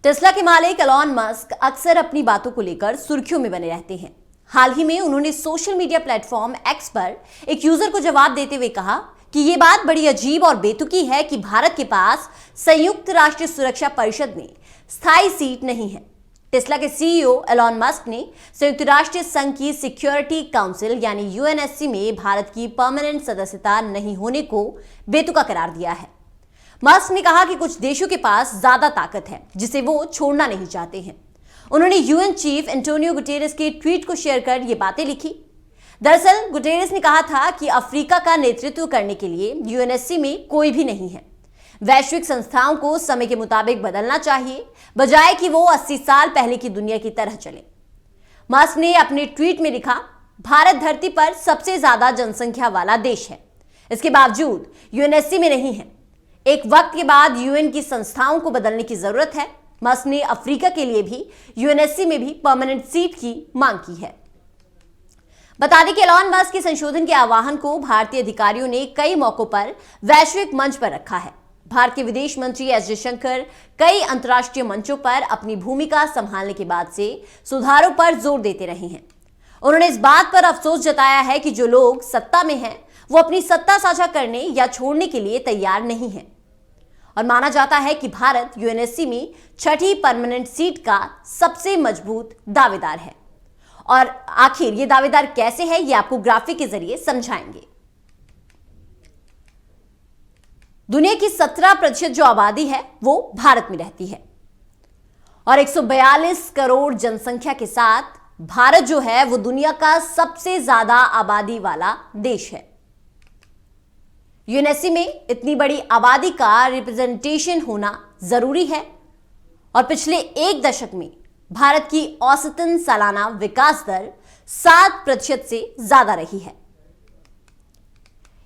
Tesla के मालिक Elon Musk अक्सर अपनी बातों को लेकर सुर्खियों में बने रहते हैं। हाल ही में उन्होंने सोशल मीडिया प्लेटफॉर्म एक्स पर एक यूजर को जवाब देते हुए कहा कि यह बात बड़ी अजीब और बेतुकी है कि भारत के पास संयुक्त राष्ट्र सुरक्षा परिषद में स्थायी सीट नहीं है। टेस्ला के सीईओ एलॉन मस्क ने संयुक्त राष्ट्र संघ की सिक्योरिटी काउंसिल यानी यूएनएससी में भारत की परमानेंट सदस्यता नहीं होने को बेतुका करार दिया है। मस्क ने कहा कि कुछ देशों के पास ज्यादा ताकत है जिसे वो छोड़ना नहीं चाहते हैं। उन्होंने यूएन चीफ एंटोनियो गुटेरेस के ट्वीट को शेयर कर ये बातें लिखी। दरअसल गुटेरेस ने कहा था कि अफ्रीका का नेतृत्व करने के लिए यूएनएससी में कोई भी नहीं है। वैश्विक संस्थाओं को समय के मुताबिक बदलना चाहिए, बजाय कि वो 80 साल पहले की दुनिया की तरह चले। मस्क ने अपने ट्वीट में लिखा, भारत धरती पर सबसे ज्यादा जनसंख्या वाला देश है, इसके बावजूद यूएनएससी में नहीं है। एक वक्त के बाद यूएन की संस्थाओं को बदलने की जरूरत है। मस्क ने अफ्रीका के लिए भी यूएनएससी में भी परमानेंट सीट की मांग की है। बता दें कि एलॉन मस्क के संशोधन के आह्वान को भारतीय अधिकारियों ने कई मौकों पर वैश्विक मंच पर रखा है। भारत के विदेश मंत्री एस जयशंकर कई अंतर्राष्ट्रीय मंचों पर अपनी भूमिका संभालने के बाद से सुधारों पर जोर देते रहे हैं। उन्होंने इस बात पर अफसोस जताया है कि जो लोग सत्ता में हैं वो अपनी सत्ता साझा करने या छोड़ने के लिए तैयार नहीं है। और माना जाता है कि भारत यूएनएससी में छठी परमानेंट सीट का सबसे मजबूत दावेदार है। और आखिर ये दावेदार कैसे है, ये आपको ग्राफिक के जरिए समझाएंगे। दुनिया की 17% जो आबादी है वो भारत में रहती है और 142 करोड़ जनसंख्या के साथ भारत जो है वो दुनिया का सबसे ज्यादा आबादी वाला देश है। यूएनएससी में इतनी बड़ी आबादी का रिप्रेजेंटेशन होना जरूरी है और पिछले एक दशक में भारत की औसतन सालाना विकास दर 7% से ज्यादा रही है।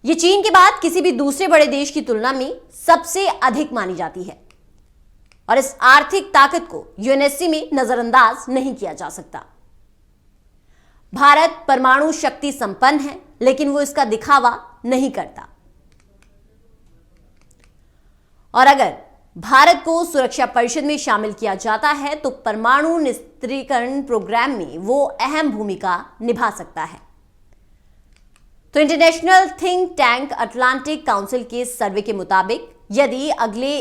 यह चीन के बाद किसी भी दूसरे बड़े देश की तुलना में सबसे अधिक मानी जाती है और इस आर्थिक ताकत को यूएनएससी में नजरअंदाज नहीं किया जा सकता। भारत परमाणु शक्ति संपन्न है, लेकिन वो इसका दिखावा नहीं करता। और अगर भारत को सुरक्षा परिषद में शामिल किया जाता है तो परमाणु निस्त्रीकरण प्रोग्राम में वो अहम भूमिका निभा सकता है। तो international think tank Atlantic council के सर्वे के मुताबिक यदि अगले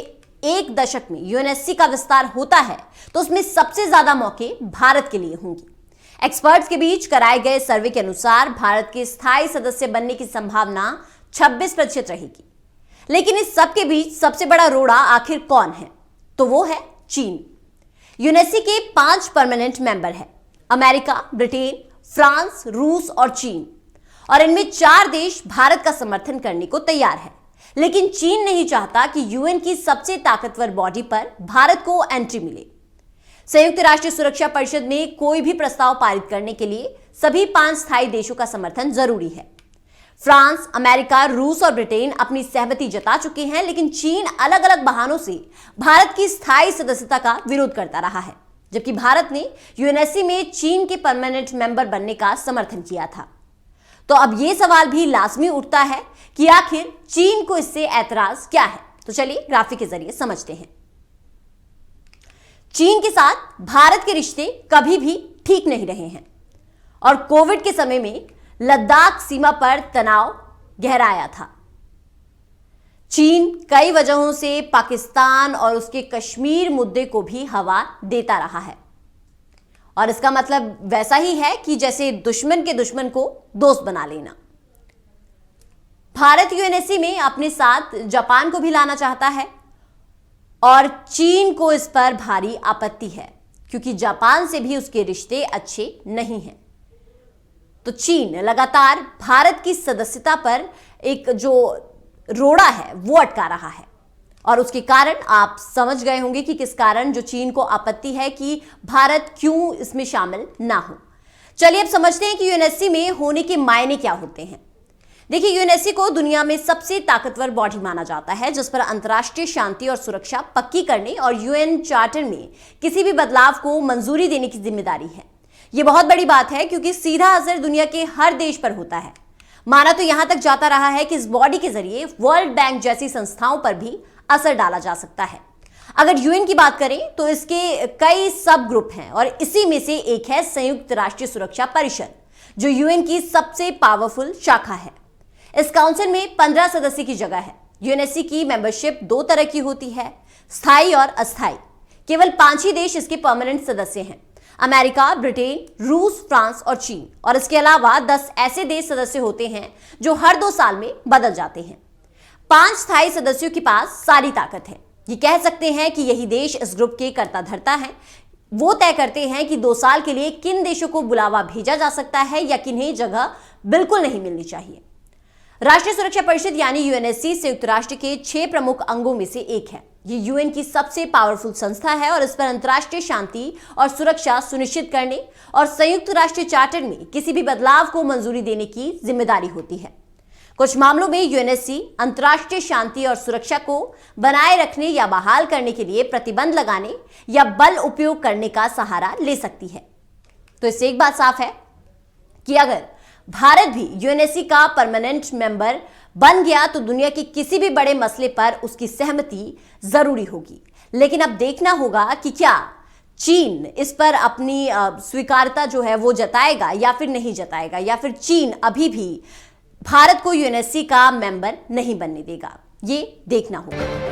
एक दशक में यूएनएससी का विस्तार होता है तो उसमें सबसे ज्यादा मौके भारत के लिए होंगे। एक्सपर्ट्स के बीच कराए गए सर्वे के अनुसार भारत के स्थायी सदस्य बनने की संभावना 26% रहेगी। लेकिन इस सब के बीच सबसे बड़ा रोड़ा आखिर कौन है? तो वो है चीन। यूएनएससी के 5 परमानेंट मेंबर हैं, अमेरिका, ब्रिटेन, फ्रांस, रूस और चीन। और इनमें 4 देश भारत का समर्थन करने को तैयार है। लेकिन चीन नहीं चाहता कि यूएन की सबसे ताकतवर बॉडी पर भारत को एंट्री मिले। संयुक्त राष्ट्र सुरक्षा परिषद में कोई भी प्रस्ताव पारित करने के लिए सभी 5 स्थायी देशों का समर्थन जरूरी है। फ्रांस, अमेरिका, रूस और ब्रिटेन अपनी सहमति जता चुके हैं, लेकिन चीन अलग अलग बहानों से भारत की स्थायी सदस्यता का विरोध करता रहा है, जबकि भारत ने यूएनएससी में चीन के परमानेंट मेंबर बनने का समर्थन किया था। तो अब यह सवाल भी लाजमी उठता है कि आखिर चीन को इससे ऐतराज क्या है। तो चलिए ग्राफिक के जरिए समझते हैं। चीन के साथ भारत के रिश्ते कभी भी ठीक नहीं रहे हैं और कोविड के समय में लद्दाख सीमा पर तनाव गहराया था। चीन कई वजहों से पाकिस्तान और उसके कश्मीर मुद्दे को भी हवा देता रहा है और इसका मतलब वैसा ही है कि जैसे दुश्मन के दुश्मन को दोस्त बना लेना। भारत यूएनएससी में अपने साथ जापान को भी लाना चाहता है और चीन को इस पर भारी आपत्ति है क्योंकि जापान से भी उसके रिश्ते अच्छे नहीं हैं। तो चीन लगातार भारत की सदस्यता पर एक जो रोड़ा है वो अटका रहा है और उसके कारण आप समझ गए होंगे कि किस कारण जो चीन को आपत्ति है कि भारत क्यों इसमें शामिल ना हो। चलिए अब समझते हैं कि यूएनएससी में होने के मायने क्या होते हैं। देखिए, यूएनएससी को दुनिया में सबसे ताकतवर बॉडी माना जाता है जिस पर अंतर्राष्ट्रीय शांति और सुरक्षा पक्की करने और यूएन चार्टर में किसी भी बदलाव को मंजूरी देने की जिम्मेदारी है। यह बहुत बड़ी बात है क्योंकि सीधा असर दुनिया के हर देश पर होता है। माना तो यहां तक जाता रहा है कि इस बॉडी के जरिए वर्ल्ड बैंक जैसी संस्थाओं पर भी असर डाला जा सकता है। अगर यूएन की बात करें तो इसके कई सब ग्रुप हैं और इसी में से एक है संयुक्त राष्ट्र सुरक्षा परिषद, जो यूएन की सबसे पावरफुल शाखा है। इस काउंसिल में 15 सदस्य की जगह है। यूएनएससी की मेंबरशिप दो तरह की होती है, स्थायी और अस्थायी। केवल 5 ही देश इसके परमानेंट सदस्य हैं, अमेरिका, ब्रिटेन, रूस, फ्रांस और चीन। और इसके अलावा 10 ऐसे देश सदस्य होते हैं जो हर 2 साल में बदल जाते हैं। 5 स्थायी सदस्यों के पास सारी ताकत है। ये कह सकते हैं कि यही देश इस ग्रुप के कर्ता धर्ता हैं। वो तय करते हैं कि 2 साल के लिए किन देशों को बुलावा भेजा जा सकता है या किन्हें जगह बिल्कुल नहीं मिलनी चाहिए। राष्ट्रीय सुरक्षा परिषद यानी यूएनएससी संयुक्त राष्ट्र के 6 प्रमुख अंगों में से एक है। ये यूएन की सबसे पावरफुल संस्था है और इस पर अंतर्राष्ट्रीय शांति और सुरक्षा सुनिश्चित करने और संयुक्त राष्ट्र चार्टर में किसी भी बदलाव को मंजूरी देने की जिम्मेदारी होती है। कुछ मामलों में यूएनएससी अंतर्राष्ट्रीय शांति और सुरक्षा को बनाए रखने या बहाल करने के लिए प्रतिबंध लगाने या बल उपयोग करने का सहारा ले सकती है। तो इससे एक बात साफ है कि अगर भारत भी यूएनएससी का परमानेंट मेंबर बन गया तो दुनिया के किसी भी बड़े मसले पर उसकी सहमति जरूरी होगी। लेकिन अब देखना होगा कि क्या चीन इस पर अपनी स्वीकार्यता जो है वो जताएगा या फिर नहीं जताएगा, या फिर चीन अभी भी भारत को यूएनएससी का मेंबर नहीं बनने देगा। ये देखना होगा।